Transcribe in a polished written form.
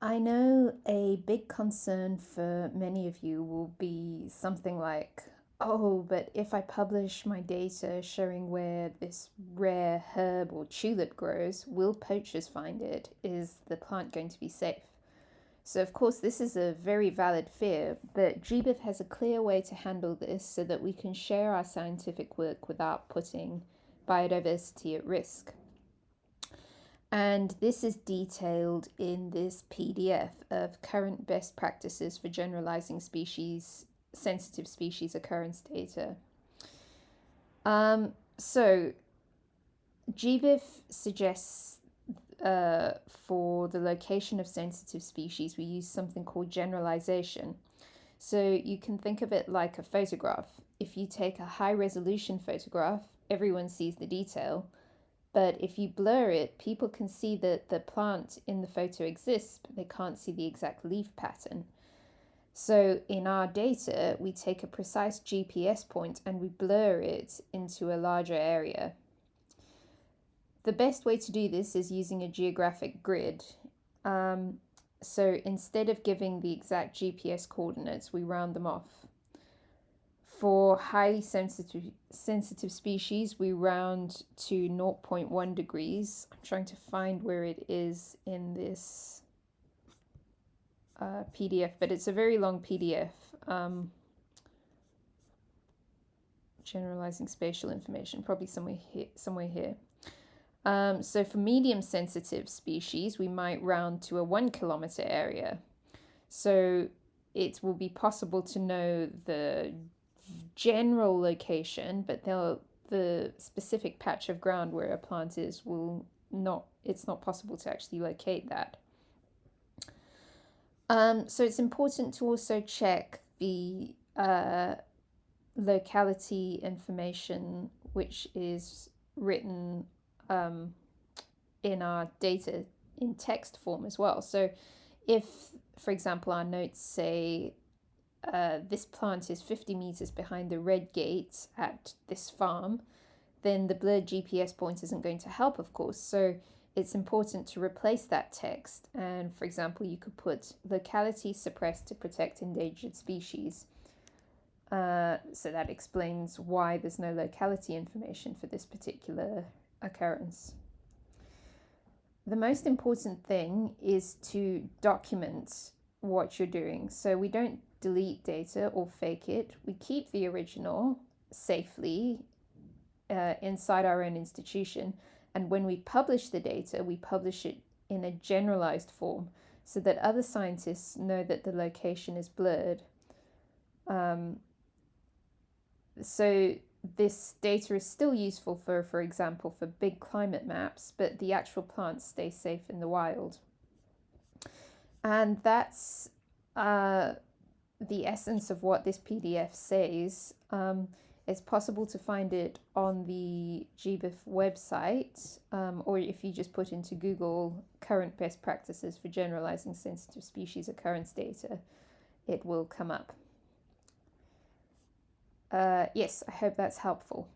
I know a big concern for many of you will be something like, oh, but if I publish my data showing where this rare herb or tulip grows, will poachers find it? Is the plant going to be safe? So, of course, this is a very valid fear, but GBIF has a clear way to handle this so that we can share our scientific work without putting biodiversity at risk. And this is detailed in this PDF of current best practices for generalizing sensitive species occurrence data. So GBIF suggests for the location of sensitive species, we use something called generalization. So you can think of it like a photograph. If you take a high resolution photograph, everyone sees the detail. But if you blur it, people can see that the plant in the photo exists, but they can't see the exact leaf pattern. So in our data, we take a precise GPS point and we blur it into a larger area. The best way to do this is using a geographic grid. So instead of giving the exact GPS coordinates, we round them off. For highly sensitive species, we round to 0.1 degrees. I'm trying to find where it is in this PDF, but it's a very long PDF. Generalizing spatial information, probably somewhere here. So for medium sensitive species, we might round to a 1 kilometer area. So it will be possible to know the general location, but the specific patch of ground where a plant is it's not possible to actually locate that. So it's important to also check the locality information which is written in our data in text form as well. So if, for example, our notes say this plant is 50 meters behind the red gate at this farm, then the blurred GPS point isn't going to help, of course. So it's important to replace that text. And for example, you could put locality suppressed to protect endangered species. So that explains why there's no locality information for this particular occurrence. The most important thing is to document what you're doing. So we don't delete data or fake it. We keep the original safely inside our own institution. And when we publish the data, we publish it in a generalized form so that other scientists know that the location is blurred. So this data is still useful for example, for big climate maps, but the actual plants stay safe in the wild. And that's the essence of what this PDF says. It's possible to find it on the GBIF website, or if you just put into Google current best practices for generalizing sensitive species occurrence data, it will come up. Yes, I hope that's helpful.